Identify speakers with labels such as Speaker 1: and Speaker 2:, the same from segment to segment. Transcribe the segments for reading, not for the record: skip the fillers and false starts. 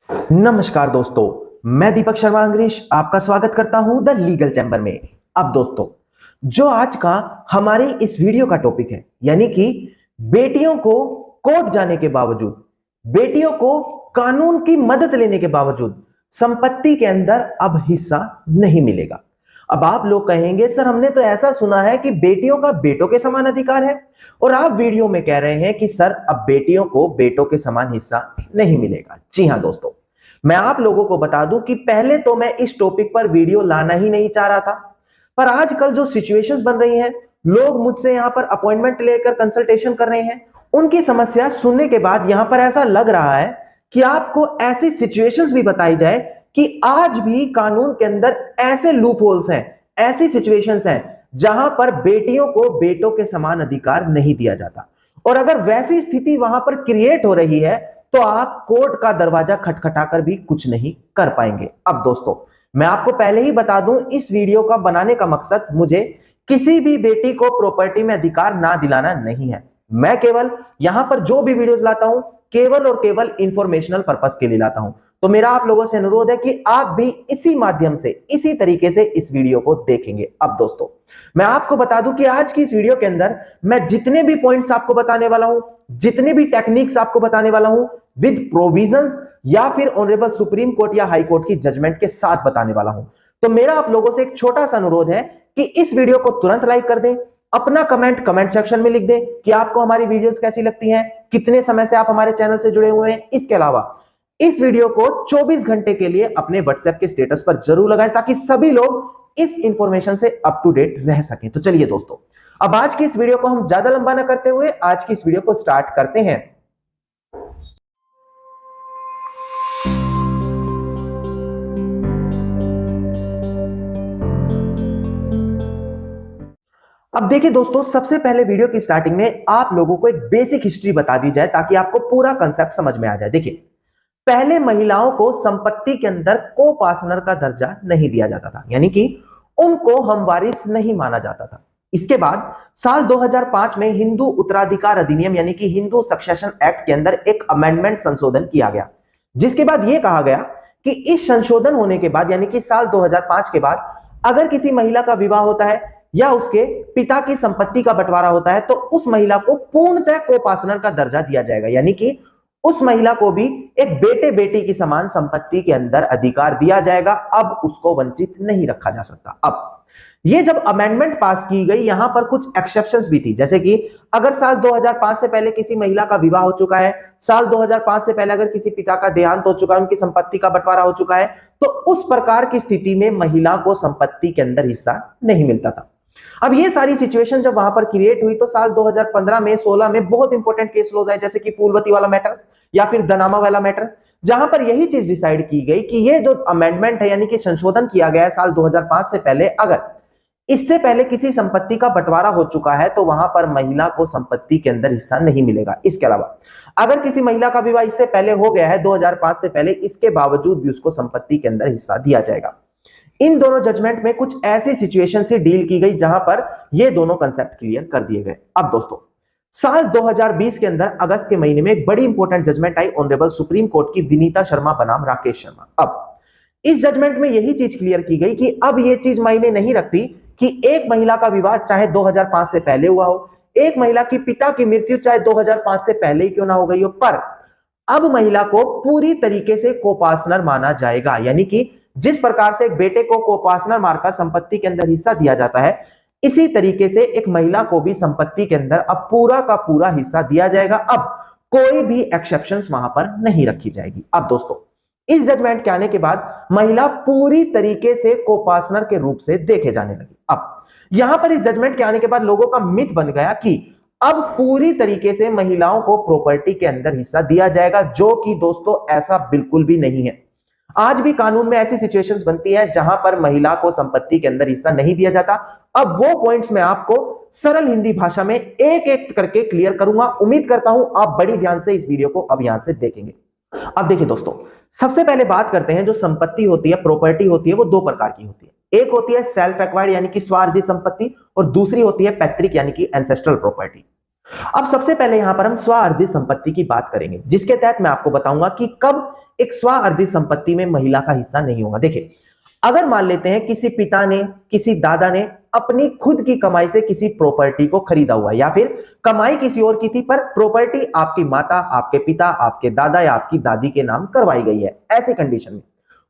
Speaker 1: नमस्कार दोस्तों, मैं दीपक शर्मा अंग्रेश आपका स्वागत करता हूं द लीगल चैम्बर में। अब दोस्तों, जो आज का हमारी इस वीडियो का टॉपिक है, यानी कि बेटियों को कोर्ट जाने के बावजूद, बेटियों को कानून की मदद लेने के बावजूद संपत्ति के अंदर अब हिस्सा नहीं मिलेगा। अब आप लोग कहेंगे, सर हमने तो ऐसा सुना है कि बेटियों का बेटों के समान अधिकार है, और आप वीडियो में कह रहे हैं कि सर अब बेटियों को बेटों के समान हिस्सा नहीं मिलेगा। जी हां दोस्तों, मैं आप लोगों को बता दूं कि पहले तो मैं इस टॉपिक पर वीडियो लाना ही नहीं चाह रहा था, पर आजकल जो सिचुएशंस बन रही हैं, लोग मुझसे यहां पर अपॉइंटमेंट लेकर कंसल्टेशन कर रहे हैं, उनकी समस्या सुनने के बाद यहां पर ऐसा लग रहा है कि आपको ऐसी सिचुएशंस भी बताई जाए कि आज भी कानून के अंदर ऐसे लूप होल्स हैं, ऐसी सिचुएशंस हैं जहां पर बेटियों को बेटों के समान अधिकार नहीं दिया जाता। और अगर वैसी स्थिति वहां पर क्रिएट हो रही है तो आप कोर्ट का दरवाजा खटखटाकर भी कुछ नहीं कर पाएंगे। अब दोस्तों, मैं आपको पहले ही बता दूं, इस वीडियो का बनाने का मकसद मुझे किसी भी बेटी को प्रॉपर्टी में अधिकार ना दिलाना नहीं है। मैं केवल यहां पर जो भी वीडियोस लाता हूं, केवल और केवल इंफॉर्मेशनल पर्पस के लिए लाता हूं। तो मेरा आप लोगों से अनुरोध है कि आप भी इसी माध्यम से, इसी तरीके से इस वीडियो को देखेंगे। अब दोस्तों, मैं आपको बता दूं कि आज की इस वीडियो के अंदर मैं जितने भी पॉइंट्स आपको बताने वाला हूं, जितने भी टेक्निक्स आपको बताने वाला हूं, विद प्रोविजंस या फिर ऑनरेबल सुप्रीम कोर्ट या हाई कोर्ट की जजमेंट के साथ बताने वाला हूं। तो मेरा आप लोगों से एक छोटा सा अनुरोध है कि इस वीडियो को तुरंत लाइक कर दें, अपना कमेंट सेक्शन में लिख दें कि आपको हमारी वीडियोस कैसी लगती हैं, कितने समय से आप हमारे चैनल से जुड़े हुए हैं। इसके अलावा इस वीडियो को 24 घंटे के लिए अपने व्हाट्सएप के स्टेटस पर जरूर लगाएं, ताकि सभी लोग इस इंफॉर्मेशन से अप टू डेट रह सकें। तो चलिए दोस्तों, अब आज की इस वीडियो को हम ज्यादा लंबा ना करते हुए आज की इस वीडियो को स्टार्ट करते हैं। अब देखिए दोस्तों, सबसे पहले वीडियो की स्टार्टिंग में आप लोगों को एक बेसिक हिस्ट्री बता दी जाए ताकि आपको पूरा कंसेप्ट समझ में आ जाए। देखिए, पहले महिलाओं को संपत्ति के अंदर को पार्टनर का दर्जा नहीं दिया जाता था, यानी कि उनको हम वारिस नहीं माना जाता था। इसके बाद साल 2005 में हिंदू उत्तराधिकार अधिनियम यानी कि हिंदू सक्सेशन एक्ट के अंदर एक अमेंडमेंट संशोधन किया गया, जिसके बाद यह कहा गया कि इस संशोधन होने के बाद, यानी कि साल 2005 के बाद, अगर किसी महिला का विवाह होता है या उसके पिता की संपत्ति का बंटवारा होता है तो उस महिला को पूर्णतः को पार्टनर का दर्जा दिया जाएगा, यानी कि उस महिला को भी एक बेटे बेटी की समान संपत्ति के अंदर अधिकार दिया जाएगा। अब उसको वंचित नहीं रखा जा सकता। अब ये जब अमेंडमेंट पास की गई, यहां पर कुछ एक्सेप्शंस भी थी, जैसे कि अगर साल 2005 से पहले किसी महिला का विवाह हो चुका है, साल 2005 से पहले अगर किसी पिता का देहांत हो चुका है, उनकी संपत्ति का बंटवारा हो चुका है, तो उस प्रकार की स्थिति में महिला को संपत्ति के अंदर हिस्सा नहीं मिलता था। अब ये सारी सिचुएशन जब वहां पर क्रिएट हुई तो साल 2015 में 16 में बहुत इंपॉर्टेंट केस लॉज आए, जैसे कि फूलवती वाला मैटर या फिर दनामा वाला मैटर, जहां पर यही चीज डिसाइड की गई कि ये जो अमेंडमेंट है, यानी कि संशोधन किया गया है साल 2005 से पहले, अगर इससे पहले किसी संपत्ति का बंटवारा हो चुका है तो वहां पर महिला को संपत्ति के अंदर हिस्सा नहीं मिलेगा। इसके अलावा अगर किसी महिला का विवाह इससे पहले हो गया है 2005 से पहले, इसके बावजूद भी उसको संपत्ति के अंदर हिस्सा दिया जाएगा। इन दोनों जजमेंट में कुछ ऐसी सिचुएशन से डील की गई जहां पर ये दोनों कंसेप्ट क्लियर कर दिए गए। अब दोस्तों, साल 2020 के अंदर अगस्त के महीने में एक बड़ी इंपॉर्टेंट जजमेंट आई ऑनरेबल सुप्रीम कोर्ट की विनीता शर्मा बनाम राकेश शर्मा। अब इस जजमेंट में यही चीज क्लियर की गई कि अब ये चीज मायने नहीं रखती कि एक महिला का विवाह चाहे 2005 से पहले हुआ हो, एक महिला की पिता की मृत्यु चाहे 2005 से पहले ही क्यों ना हो गई हो, पर अब महिला को पूरी तरीके से कोपार्टनर माना जाएगा। यानी कि जिस प्रकार से एक बेटे को कोपार्टनर मारकर संपत्ति के अंदर हिस्सा दिया जाता है, इसी तरीके से एक महिला को भी संपत्ति के अंदर अब पूरा का पूरा हिस्सा दिया जाएगा। अब कोई भी एक्सेप्शंस वहां पर नहीं रखी जाएगी। अब दोस्तों, इस जजमेंट के आने के बाद महिला पूरी तरीके से कोपार्टनर के रूप से देखे जाने लगी। अब यहां पर इस जजमेंट के आने के बाद लोगों का मिथ बन गया कि अब पूरी तरीके से महिलाओं को प्रॉपर्टी के अंदर हिस्सा दिया जाएगा, जो कि दोस्तों ऐसा बिल्कुल भी नहीं है। आज भी कानून में ऐसी सिचुएशंस बनती है जहां पर महिला को संपत्ति के अंदर हिस्सा नहीं दिया जाता। अब वो पॉइंट्स मैं आपको सरल हिंदी भाषा में एक एक करके क्लियर करूंगा। उम्मीद करता हूं आप बड़ी ध्यान से इस वीडियो को अब यहां से देखेंगे। अब देखिए दोस्तों, सबसे पहले बात करते हैं, जो संपत्ति होती है, प्रॉपर्टी होती है, वो दो प्रकार की होती है। एक होती है सेल्फ एक्वायर्ड यानी कि स्वार्जित संपत्ति, और दूसरी होती है पैतृक यानी कि एंसेस्ट्रल प्रॉपर्टी। अब सबसे पहले यहां पर हम स्वार्जित संपत्ति की बात करेंगे, जिसके तहत मैं आपको बताऊंगा कि कब एक स्वार्जित संपत्ति में महिला का हिस्सा नहीं होगा। देखिए, अगर मान लेते हैं किसी पिता ने, किसी दादा ने अपनी खुद की कमाई से किसी प्रॉपर्टी को खरीदा हुआ, या फिर कमाई किसी और की थी पर प्रॉपर्टी आपकी माता, आपके पिता, आपके दादा या आपकी दादी के नाम करवाई गई है, ऐसी कंडीशन में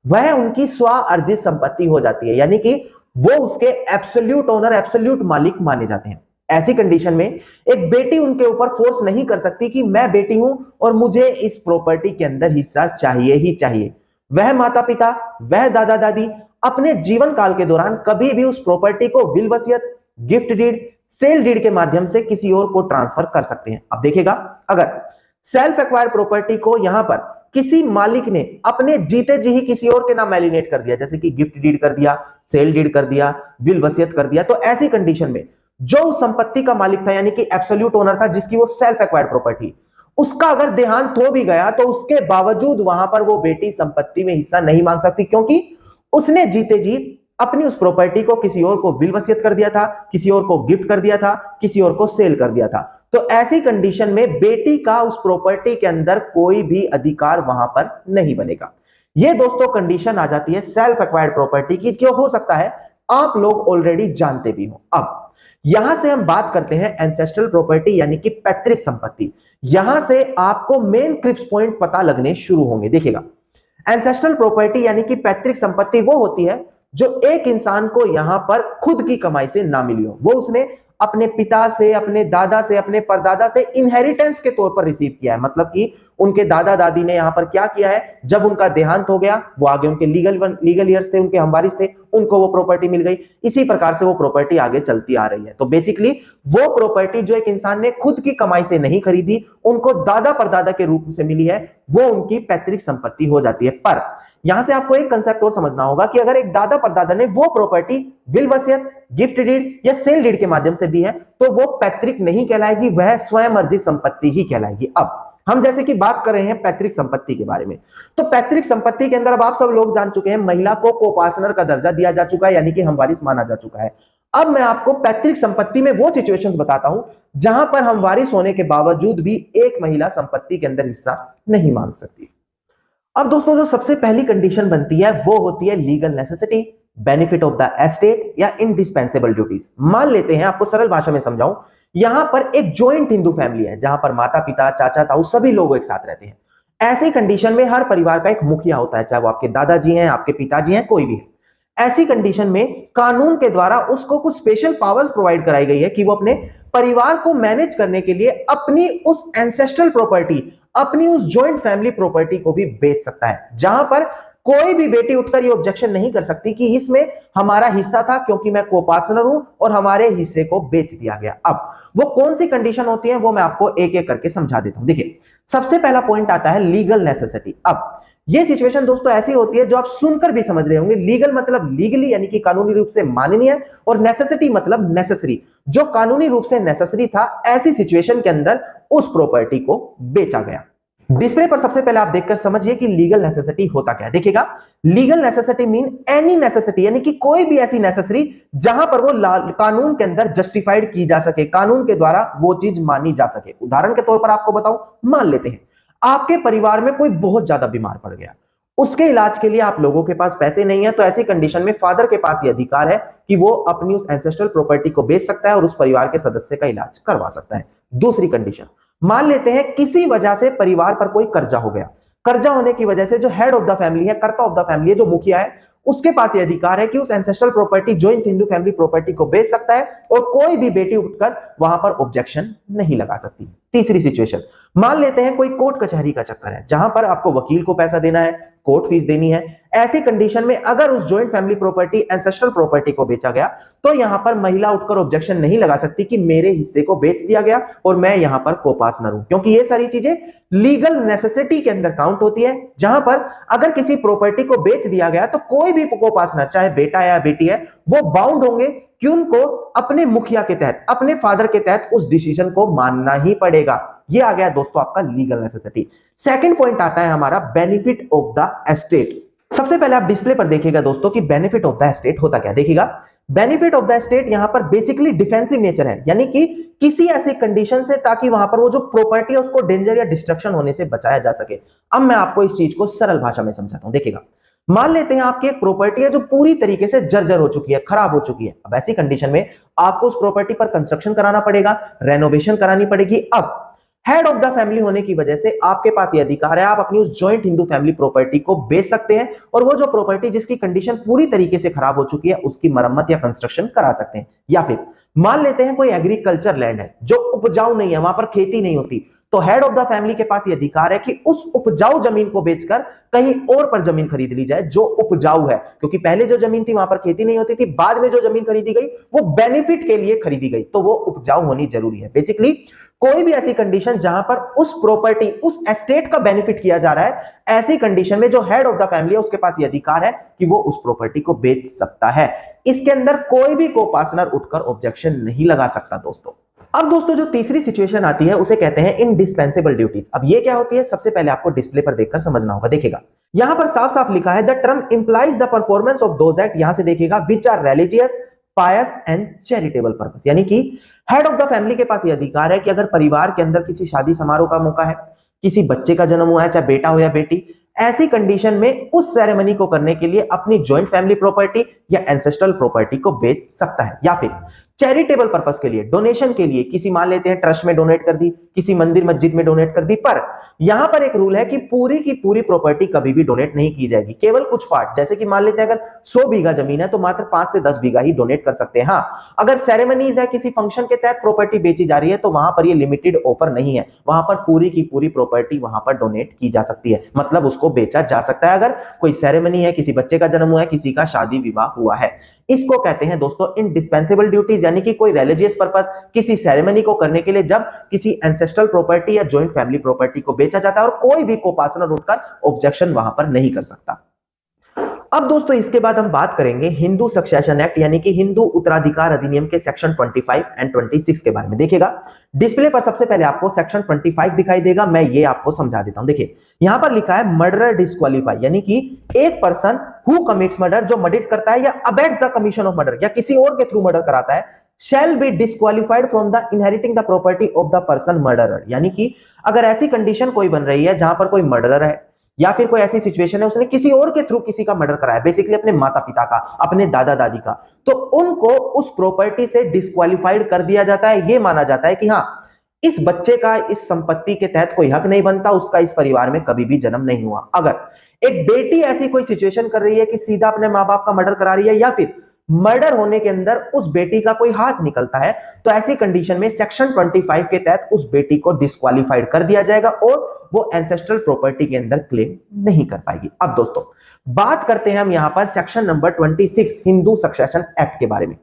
Speaker 1: वह उनकी स्वार्जित संपत्ति हो जाती है, यानी कि वो उसके एब्सोल्यूट ओनर, एब्सोल्यूट मालिक माने जाते हैं। ऐसी कंडीशन में एक बेटी उनके ऊपर फोर्स नहीं कर सकती कि मैं बेटी हूं और मुझे इस प्रॉपर्टी के अंदर हिस्सा चाहिए ही चाहिए। वह माता पिता, वह दादा दादी अपने जीवन काल के दौरान कभी भी उस प्रॉपर्टी को विल वसीयत, गिफ्ट डीड, सेल डीड के माध्यम से किसी और को ट्रांसफर कर सकते हैं। अब देखिएगा, अगर सेल्फ एक्वायर्ड प्रॉपर्टी को यहां पर किसी मालिक ने अपने जीते जी ही किसी और के नाम एलिनेट कर दिया, जैसे कि गिफ्ट डीड कर दिया, सेल डीड कर दिया, विल वसीयत कर दिया, तो ऐसी कंडीशन में जो उस संपत्ति का मालिक था, यानी कि एब्सोल्यूट ओनर था, जिसकी वो सेल्फ एक्वायर्ड प्रॉपर्टी, उसका अगर देहांत हो भी गया तो उसके बावजूद वहां पर वो बेटी संपत्ति में हिस्सा नहीं मांग सकती, क्योंकि उसने जीते जी अपनी उस प्रॉपर्टी को किसी और को विल वसीयत कर दिया था, किसी और को गिफ्ट कर दिया था, किसी और को सेल कर दिया था। तो ऐसी कंडीशन में बेटी का उस प्रॉपर्टी के अंदर कोई भी अधिकार वहां पर नहीं बनेगा। ये दोस्तों कंडीशन आ जाती है सेल्फ एक्वायर्ड प्रॉपर्टी की, क्यों हो सकता है आप लोग ऑलरेडी जानते भी हो। अब यहां से हम बात करते हैं एंसेस्ट्रल प्रॉपर्टी, यानी कि पैतृक संपत्ति। यहां से आपको मेन क्रिप्स पॉइंट पता लगने शुरू होंगे। देखिएगा, एंसेस्ट्रल प्रॉपर्टी यानी कि पैतृक संपत्ति वो होती है जो एक इंसान को यहां पर खुद की कमाई से ना मिली हो, वो उसने अपने पिता से, अपने दादा से, अपने परदादा से इनहेरिटेंस के तौर पर रिसीव किया है। मतलब कि उनके दादा दादी ने यहां पर क्या किया है, जब उनका देहांत हो गया, वो आगे उनके लीगल ईयर्स थे, उनके हमवारिस थे, उनको वो प्रॉपर्टी मिल गई। इसी प्रकार से वो प्रॉपर्टी आगे चलती आ रही है। तो बेसिकली वो प्रॉपर्टी जो एक इंसान ने खुद की कमाई से नहीं खरीदी, उनको दादा परदादा के रूप से मिली है, वो उनकी पैतृक संपत्ति हो जाती है। पर यहां से आपको एक कंसेप्ट और समझना होगा कि अगर एक दादा परदादा ने वो प्रॉपर्टी विल वसीयत, गिफ्ट डीड या सेल डीड के माध्यम से दी है, तो वो पैतृक नहीं कहलाएगी, वह स्वयं अर्जित संपत्ति ही कहलाएगी। अब हम जैसे कि बात कर रहे हैं पैतृक संपत्ति के बारे में, तो पैतृक संपत्ति के अंदर अब आप सब लोग जान चुके हैं महिला को कोपार्टनर का दर्जा दिया जा चुका है, यानी कि हमवारिस माना जा चुका है। अब मैं आपको पैतृक संपत्ति में वो सिचुएशंस बताता हूं जहां पर हमवारिस होने के बावजूद भी एक महिला संपत्ति के अंदर हिस्सा नहीं मांग सकती। अब दोस्तों, जो सबसे पहली कंडीशन बनती है वो होती है legal necessity, benefit of the estate या इंडिस्पेंसेबल ड्यूटीज। मान लेते हैं, आपको सरल भाषा में समझाऊं, यहां पर एक जॉइंट हिंदू फैमिली है जहां पर माता पिता, चाचा ताऊ सभी लोग एक साथ रहते हैं। ऐसी कंडीशन में हर परिवार का एक मुखिया होता है, चाहे वो आपके दादाजी हैं, आपके पिताजी हैं, कोई भी है। ऐसी कंडीशन में कानून के द्वारा उसको कुछ स्पेशल पावर्स प्रोवाइड कराई गई है कि वो अपने परिवार को मैनेज करने के लिए अपनी उस एंसेस्ट्रल प्रॉपर्टी, अपनी उस जॉइंट फैमिली प्रॉपर्टी को भी बेच सकता है, जहां पर कोई भी बेटी उठकर ये ऑब्जेक्शन नहीं कर सकती कि इसमें हमारा हिस्सा था क्योंकि मैं कोपार्टनर हूं और हमारे हिस्से को बेच दिया गया। अब वो कौन सी कंडीशन होती है वो मैं आपको एक एक करके समझा देता हूं। देखिए, सबसे पहला पॉइंट आता है लीगल नेसेसिटी। अब ये सिचुएशन दोस्तों ऐसी होती है जो आप सुनकर भी समझ रहे होंगे। लीगल मतलब लीगली यानी कि कानूनी रूप से माननीय, और नेसेसिटी मतलब नेसेसरी, जो कानूनी रूप से नेसेसरी था। ऐसी सिचुएशन के अंदर उस प्रॉपर्टी को बेचा गया। डिस्प्ले पर सबसे पहले आप देखकर समझिए कि लीगल नेसेसिटी होता क्या है। देखिएगा, legal necessity mean any necessity, यानी कि कोई भी ऐसी नेसेसरी जहां पर वो कानून के अंदर जस्टिफाइड की जा सके, कानून के द्वारा वो चीज मानी जा सके। उदाहरण के तौर पर आपको बताऊं, मान लेते हैं आपके परिवार में कोई बहुत ज्यादा बीमार पड़ गया, उसके इलाज के लिए आप लोगों के पास पैसे नहीं है, तो ऐसी कंडीशन में फादर के पास ये अधिकार है कि वो अपनी उस एंसेस्ट्रल प्रॉपर्टी को बेच सकता है और उस परिवार के सदस्य का इलाज करवा सकता है। दूसरी कंडीशन, मान लेते हैं किसी वजह से परिवार पर कोई कर्जा हो गया, कर्जा होने की वजह से जो हेड ऑफ द फैमिली है, कर्ता ऑफ द फैमिली है, जो मुखिया है, उसके पास ये अधिकार है कि उस ancestral property, joint Hindu family property को बेच सकता है और कोई भी बेटी उठकर वहां पर ऑब्जेक्शन नहीं लगा सकती। तीसरी सिचुएशन, मान लेते हैं कोई कोर्ट कचहरी का चक्कर है जहां पर आपको वकील को पैसा देना है, कोर्ट फीस देनी है। ऐसी कंडीशन में अगर उस joint family property, ancestral property को बेचा गया, तो यहां पर महिला उठकर ऑब्जेक्शन नहीं लगा सकती कि मेरे हिस्से को बेच दिया गया और मैं यहां पर कोपार्टनर हूं, क्योंकि ये सारी चीजें लीगल नेसेसिटी के अंदर काउंट होती है। जहां पर अगर किसी प्रॉपर्टी को बेच दिया गया तो कोई भी कोपार्टनर, चाहे बेटा या बेटी है, वो बाउंड होंगे कि उनको अपने मुखिया के तहत, अपने फादर के तहत उस डिसीजन को मानना ही पड़ेगा। ये आ गया दोस्तों आपका लीगल नेसेसिटी। सेकंड पॉइंट आता है हमारा बेनिफिट ऑफ द एस्टेट। सबसे पहले आप डिस्प्ले पर देखिएगा दोस्तों कि बेनिफिट ऑफ द एस्टेट होता क्या। देखिएगा, बेनिफिट ऑफ द स्टेट यहां पर बेसिकली डिफेंसिव नेचर है, यानी कि किसी ऐसी कंडीशन से ताकि वहां पर वो जो प्रॉपर्टी है उसको डेंजर या डिस्ट्रक्शन होने से बचाया जा सके। अब मैं आपको इस चीज को सरल भाषा में समझाता हूं, देखिएगा। मान लेते हैं आपकी एक प्रॉपर्टी है जो पूरी तरीके से जर्जर हो चुकी है, खराब हो चुकी है। अब ऐसी कंडीशन में आपको उस प्रॉपर्टी पर कंस्ट्रक्शन कराना पड़ेगा, रेनोवेशन करानी पड़ेगी। अब हेड ऑफ द फैमिली होने की वजह से आपके पास यह अधिकार है, आप अपनी उस जॉइंट हिंदू फैमिली प्रॉपर्टी को बेच सकते हैं और वो जो प्रॉपर्टी जिसकी कंडीशन पूरी तरीके से खराब हो चुकी है उसकी मरम्मत या कंस्ट्रक्शन करा सकते हैं। या फिर मान लेते हैं कोई एग्रीकल्चर लैंड है जो उपजाऊ नहीं है, वहां पर खेती नहीं होती, तो हेड ऑफ द फैमिली के पास यह अधिकार है कि उस उपजाऊ जमीन को बेचकर कहीं और पर जमीन खरीद ली जाए जो उपजाऊ है, क्योंकि पहले जो जमीन थी वहां पर खेती नहीं होती थी, बाद में जो जमीन खरीदी गई वो बेनिफिट के लिए खरीदी गई, तो वो उपजाऊ होनी जरूरी है। बेसिकली कोई भी ऐसी कंडीशन जहां पर उस प्रॉपर्टी उस एस्टेट का बेनिफिट किया जा रहा है, ऐसी कंडीशन में जो हेड ऑफ द फैमिली है उसके पास यह अधिकार है कि वो उस प्रॉपर्टी को बेच सकता है। इसके अंदर कोई भी को पार्टनर उठकर ऑब्जेक्शन नहीं लगा सकता दोस्तों। अब दोस्तों जो तीसरी सिचुएशन आती है उसे कहते हैं इंडिस्पेंसेबल ड्यूटीज। अब ये क्या होती है, सबसे पहले आपको डिस्प्ले पर देखकर समझना होगा। देखिएगा यहां पर साफ साफ लिखा है the term implies the performance of those act, यहां से देखिएगा which are religious pious and charitable purpose, यानी कि हेड ऑफ द फैमिली के पास यह अधिकार है कि अगर परिवार के अंदर किसी शादी समारोह का मौका है, किसी बच्चे का जन्म हुआ है, चाहे बेटा हो या बेटी, ऐसी कंडीशन में उस सेरेमनी को करने के लिए अपनी जॉइंट फैमिली प्रॉपर्टी या एंसेस्ट्रल प्रॉपर्टी को बेच सकता है। या फिर चैरिटेबल पर्पस के लिए, डोनेशन के लिए, किसी मान लेते हैं ट्रस्ट में डोनेट कर दी, किसी मंदिर मस्जिद में डोनेट कर दी, पर यहां पर एक रूल है कि पूरी की पूरी प्रॉपर्टी कभी भी डोनेट नहीं की जाएगी, केवल कुछ पार्ट। जैसे कि मान लेते हैं अगर 100 बीघा जमीन है तो मात्र 5 से 10 बीघा ही डोनेट कर सकते हैं। हाँ, अगर सेरेमनीज है, किसी फंक्शन के तहत प्रॉपर्टी बेची जा रही है तो वहां पर ये लिमिटेड ऑफर नहीं है, वहां पर पूरी की पूरी प्रॉपर्टी वहां पर डोनेट की जा सकती है, मतलब उसको बेचा जा सकता है। अगर कोई सेरेमनी है, किसी बच्चे का जन्म हुआ है, किसी का शादी विवाह हुआ है, इसको कहते हैं दोस्तों इंडिस्पेंसेबल ड्यूटीज, यानी कि कोई रिलीजियस पर्पस, किसी सेरेमनी को करने के लिए जब किसी एंसेस्ट्रल प्रॉपर्टी या जॉइंट फैमिली प्रॉपर्टी को बेचा जाता है और कोई भी को पार्टनर उठकर ऑब्जेक्शन वहां पर नहीं कर सकता। अब दोस्तों इसके बाद हम बात करेंगे हिंदू सक्सेशन एक्ट, यानी कि हिंदू उत्तराधिकार अधिनियम के सेक्शन 25 एंड 26 के बारे में। देखिएगा डिस्प्ले पर सबसे पहले आपको सेक्शन 25 दिखाई देगा, मैं ये आपको समझा देता हूं। देखिए यहां पर लिखा है मर्डर डिस्क्वालीफाई, यानी कि एक पर्सन हु कमिट्स मर्डर, जो मर्डर करता है या abets the commission of murder या किसी और के थ्रू मर्डर कराता है, shall be disqualified from the inheriting the property of the person murderer, यानी कि अगर ऐसी कंडीशन कोई बन रही है जहां पर कोई मर्डरर है या फिर कोई ऐसी सिचुएशन है उसने किसी और के थ्रू किसी का मर्डर कराया, बेसिकली अपने माता पिता का, अपने दादा दादी का, तो उनको उस प्रॉपर्टी से डिस्क्वालीफाइड कर दिया जाता है। यह माना जाता है कि हाँ, इस बच्चे का इस संपत्ति के तहत कोई हक नहीं बनता, उसका इस परिवार में कभी भी जन्म नहीं हुआ। अगर एक बेटी ऐसी कोई सिचुएशन कर रही है कि सीधा अपने माँ बाप का मर्डर करा रही है या फिर मर्डर होने के अंदर उस बेटी का कोई हाथ निकलता है, तो ऐसी कंडीशन में सेक्शन 25 के तहत उस बेटी को डिस्क्वालीफाइड कर दिया जाएगा और वो एंसेस्ट्रल प्रॉपर्टी के अंदर क्लेम नहीं कर पाएगी। अब दोस्तों बात करते हैं हम यहां पर section number 26 Hindu succession act के बारे में।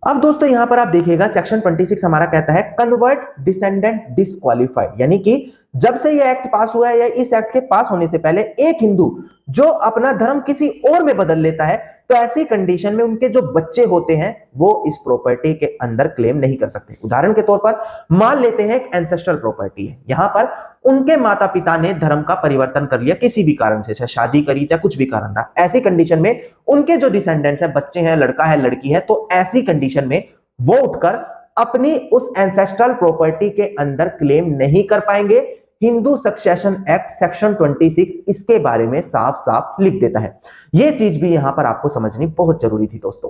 Speaker 1: अब दोस्तों यहां पर आप देखिएगा सेक्शन 26 हमारा कहता है कन्वर्ट डिसेंडेंट डिस्क्वालीफाइड, यानी कि जब से यह एक्ट पास हुआ है या इस एक्ट के पास होने से पहले एक हिंदू जो अपना धर्म किसी और में बदल लेता है, तो ऐसी कंडीशन में उनके जो बच्चे होते हैं वो इस प्रॉपर्टी के अंदर क्लेम नहीं कर सकते। उदाहरण के तौर पर मान लेते हैं एक एंसेस्ट्रल प्रॉपर्टी है, यहां पर उनके माता पिता ने धर्म का परिवर्तन कर लिया किसी भी कारण से, चाहे शादी करी चाहे कुछ भी कारण रहा, ऐसी कंडीशन में उनके जो डिसेंडेंट्स है, बच्चे हैं, लड़का है, लड़की है, तो ऐसी कंडीशन में वो उठकर अपनी उस एंसेस्ट्रल प्रॉपर्टी के अंदर क्लेम नहीं कर पाएंगे। हिंदू सक्सेशन एक्ट सेक्शन 26 इसके बारे में साफ साफ लिख देता है। यह चीज भी यहां पर आपको समझनी बहुत जरूरी थी दोस्तों।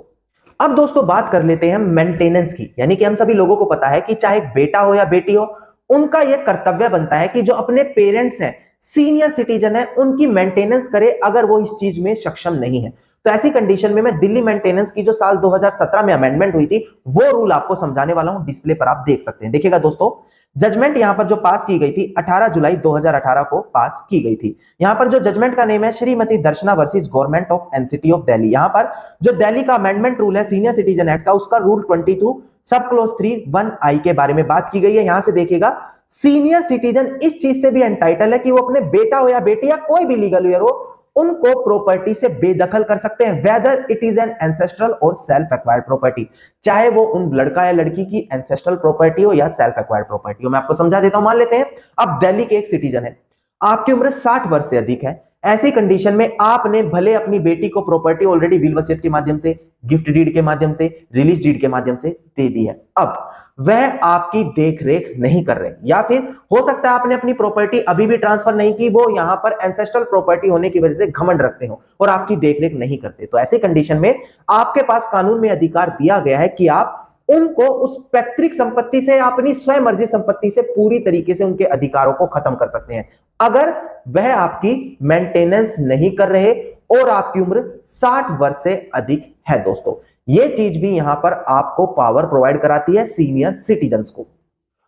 Speaker 1: अब दोस्तों बात कर लेते हैं मेंटेनेंस की, यानी कि हम सभी लोगों को पता है कि चाहे एक बेटा हो या बेटी हो, उनका यह कर्तव्य बनता है कि जो अपने पेरेंट्स हैं, सीनियर सिटीजन है, उनकी मेंटेनेंस करे अगर वो इस चीज में सक्षम नहीं है। तो ऐसी कंडीशन में मैं दिल्ली मेंटेनेंस की जो साल 2017 में अमेंडमेंट हुई थी वो रूल आपको समझाने वाला हूं, डिस्प्ले पर आप देख सकते हैं। देखिएगा दोस्तों जजमेंट यहां पर जो पास की गई थी 18 जुलाई 2018 को पास की गई थी। यहां पर जो जजमेंट का नेम है Shrimati Darshana versus Government of NCT of Delhi. यहां पर जो दिल्ली का अमेंडमेंट रूल है सीनियर सिटीजन एक्ट का, उसका रूल 22 सब क्लोज 3(1)(i) के बारे में बात की गई है। यहां से देखिएगा सीनियर सिटीजन इस चीज से भी एंटाइटल है कि वो अपने बेटा हो या बेटी या कोई भी लीगल ईयर हो, उनको प्रॉपर्टी से बेदखल कर सकते हैं, whether it is an ancestral और सेल्फ एक्वायर्ड प्रॉपर्टी, चाहे वो उन लड़का या लड़की की एंसेस्ट्रल प्रॉपर्टी हो या सेल्फ एक्वायर्ड प्रॉपर्टी हो। मैं आपको समझा देता हूं। मान लेते हैं आप दिल्ली के एक सिटीजन है, आपकी उम्र 60 वर्ष से अधिक है, ऐसी कंडीशन में आपने भले अपनी बेटी को प्रॉपर्टी ऑलरेडी विल वसीयत के माध्यम से, गिफ्ट डीड के माध्यम से, रिलीज डीड के माध्यम से दे दी है, अब वह आपकी देख रेख नहीं कर रहे, या फिर हो सकता है आपने अपनी प्रॉपर्टी अभी भी ट्रांसफर नहीं की, वो यहां पर एंसेस्ट्रल प्रॉपर्टी होने की वजह से घमंड रखते हो और आपकी देख रेख नहीं करते। तो ऐसी कंडीशन में आपके पास कानून में अधिकार दिया गया है कि आप उनको उस पैतृक संपत्ति से, अपनी स्वयं मर्जी संपत्ति से पूरी तरीके से उनके अधिकारों को खत्म कर सकते हैं अगर वह आपकी मेंटेनेंस नहीं कर रहे और आपकी उम्र 60 वर्ष से अधिक है। दोस्तों यह चीज भी यहां पर आपको पावर प्रोवाइड कराती है सीनियर सिटीजन्स को।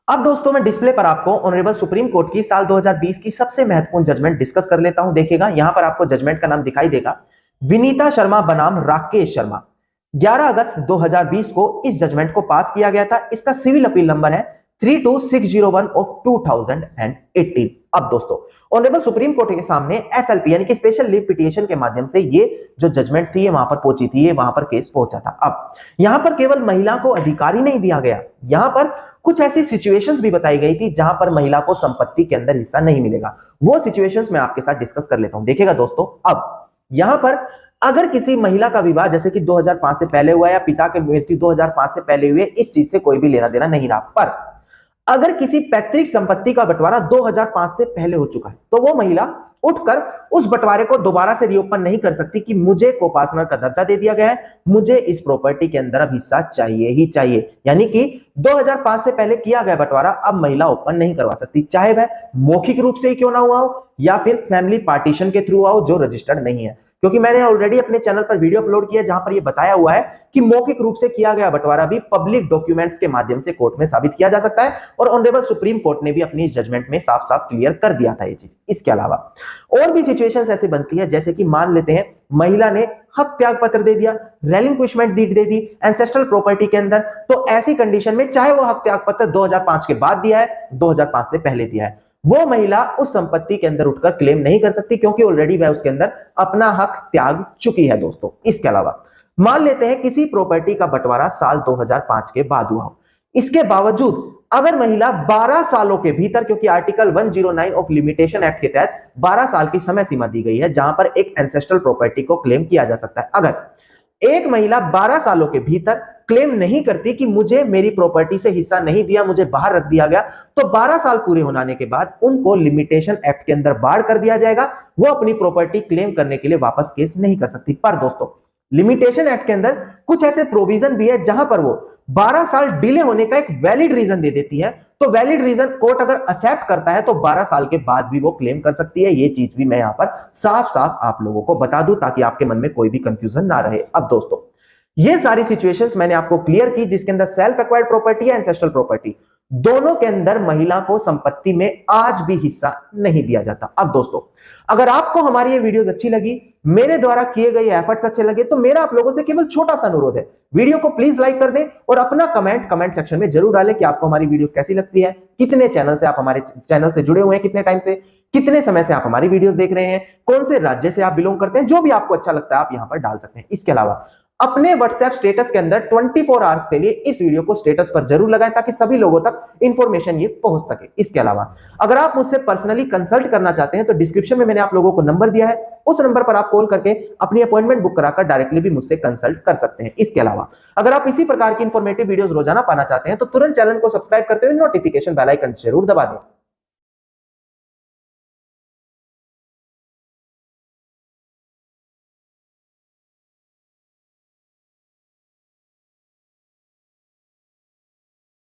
Speaker 1: अब दोस्तों मैं डिस्प्ले पर आपको ऑनरेबल सुप्रीम कोर्ट की साल 2020 की सबसे महत्वपूर्ण जजमेंट डिस्कस कर लेता हूं। देखिएगा यहां पर आपको जजमेंट का नाम दिखाई देगा, विनीता शर्मा बनाम राकेश शर्मा। 11 अगस्त 2020 को इस जजमेंट को पास किया गया था। इसका सिविल अपील नंबर है 32601 ऑफ 2018। अब दोस्तों ऑनरेबल सुप्रीम कोर्ट के सामने एसएलपी यानी कि स्पेशल लीव पिटिशन के माध्यम से ये जो जजमेंट थी ये वहां पर पहुंची थी, ये वहां पर केस पहुंचा था। अब यहां पर केवल महिला को अधिकार ही नहीं दिया गया, यहां पर कुछ ऐसी सिचुएशंस भी बताई गई थी जहां पर महिला को संपत्ति के अंदर हिस्सा नहीं मिलेगा। वो सिचुएशंस मैं आपके साथ डिस्कस कर लेता हूं। देखिएगा दोस्तों, अब यहां पर अगर किसी महिला का विवाह जैसे कि 2005 से पहले हुआ या पिता के मृत्यु 2005 से पहले हुए, इस चीज से कोई भी लेना देना नहीं रहा, पर अगर किसी पैतृक संपत्ति का बंटवारा 2005 से पहले हो चुका है तो वो महिला उठकर उस बंटवारे को दोबारा से रीओपन नहीं कर सकती कि मुझे को-पार्टनर का दर्जा दे दिया गया है, मुझे इस प्रॉपर्टी के अंदर अब हिस्सा चाहिए ही चाहिए। यानी कि 2005 से पहले किया गया बंटवारा अब महिला ओपन नहीं करवा सकती, चाहे वह मौखिक रूप से ही क्यों ना हुआ हो या फिर फैमिली पार्टीशन के थ्रू हुआ हो जो रजिस्टर्ड नहीं है। क्योंकि मैंने ऑलरेडी अपने चैनल पर वीडियो अपलोड किया जहां पर यह बताया हुआ है कि मौखिक रूप से किया गया बंटवारा भी पब्लिक डॉक्यूमेंट्स के माध्यम से कोर्ट में साबित किया जा सकता है और ऑनरेबल सुप्रीम कोर्ट ने भी अपनी इस जजमेंट में साफ साफ क्लियर कर दिया था ये चीज। इसके अलावा और भी सिचुएशंस ऐसी बनती है जैसे कि मान लेते हैं महिला ने हक त्याग पत्र दे दिया, relinquishment did they the ancestral property के अंदर, तो ऐसी कंडीशन में चाहे वो हक त्याग पत्र 2005 के बाद दिया है 2005 से पहले दिया है, वो महिला उस संपत्ति के अंदर उठकर क्लेम नहीं कर सकती क्योंकि ऑलरेडी वह उसके अंदर अपना हक त्याग चुकी है। दोस्तों इसके अलावा मान लेते हैं किसी प्रॉपर्टी का बंटवारा साल 2005 के बाद हुआ हो, इसके बावजूद अगर महिला 12 सालों के भीतर, क्योंकि आर्टिकल 109 ऑफ लिमिटेशन एक्ट के तहत 12 साल की समय सीमा दी गई है जहां पर एक एंसेस्ट्रल प्रॉपर्टी को क्लेम किया जा सकता है, अगर एक महिला 12 सालों के भीतर क्लेम नहीं करती कि मुझे मेरी प्रॉपर्टी से हिस्सा नहीं दिया, मुझे बाहर रख दिया गया, तो 12 साल पूरे होने के बाद उनको लिमिटेशन एक्ट के अंदर बाढ़ कर दिया जाएगा, वो अपनी प्रॉपर्टी क्लेम करने के लिए वापस केस नहीं कर सकती। पर दोस्तों लिमिटेशन एक्ट के अंदर कुछ ऐसे प्रोविजन भी है जहां पर वो 12 साल डिले होने का एक वैलिड रीजन दे देती है, तो वैलिड रीजन कोर्ट अगर एक्सेप्ट करता है तो 12 साल के बाद भी वो क्लेम कर सकती है। ये चीज भी मैं यहां पर साफ साफ आप लोगों को बता दूं ताकि आपके मन में कोई भी कंफ्यूजन ना रहे। अब दोस्तों ये सारी सिचुएशंस मैंने आपको क्लियर की जिसके अंदर सेल्फ एक्वायर्ड प्रॉपर्टी या एंसेस्ट्रल प्रॉपर्टी दोनों के अंदर महिला को संपत्ति में आज भी हिस्सा नहीं दिया जाता। अब दोस्तों अगर आपको हमारी ये वीडियोस अच्छी लगी, मेरे द्वारा किए गए एफर्ट्स अच्छे लगे, तो मेरा आप लोगों से केवल छोटा सा अनुरोध है, वीडियो को प्लीज लाइक कर दें और अपना कमेंट सेक्शन में जरूर डालें कि आपको हमारी वीडियोस कैसी लगती है, कितने चैनल से आप हमारे चैनल से जुड़े हुए हैं, कितने टाइम से, कितने समय से आप हमारी वीडियोस देख रहे हैं, कौन से राज्य से आप बिलोंग करते हैं, जो भी आपको अच्छा लगता है आप यहां पर डाल सकते हैं। इसके अलावा अपने व्हाट्सएप स्टेटस के अंदर 24 आवर्स के लिए इस वीडियो को स्टेटस पर जरूर लगाएं ताकि सभी लोगों तक इंफॉर्मेशन ये पहुंच सके। इसके अलावा अगर आप मुझसे पर्सनली कंसल्ट करना चाहते हैं तो डिस्क्रिप्शन में मैंने आप लोगों को नंबर दिया है, उस नंबर पर आप कॉल करके अपनी अपॉइंटमेंट बुक कराकर डायरेक्टली भी मुझसे कंसल्ट कर सकते हैं। इसके अलावा अगर आप इसी प्रकार की इंफॉर्मेटिव वीडियोस रोजाना पाना चाहते हैं तो तुरंत चैनल को सब्सक्राइब करते हुए नोटिफिकेशन बेल आइकन जरूर दबा दें।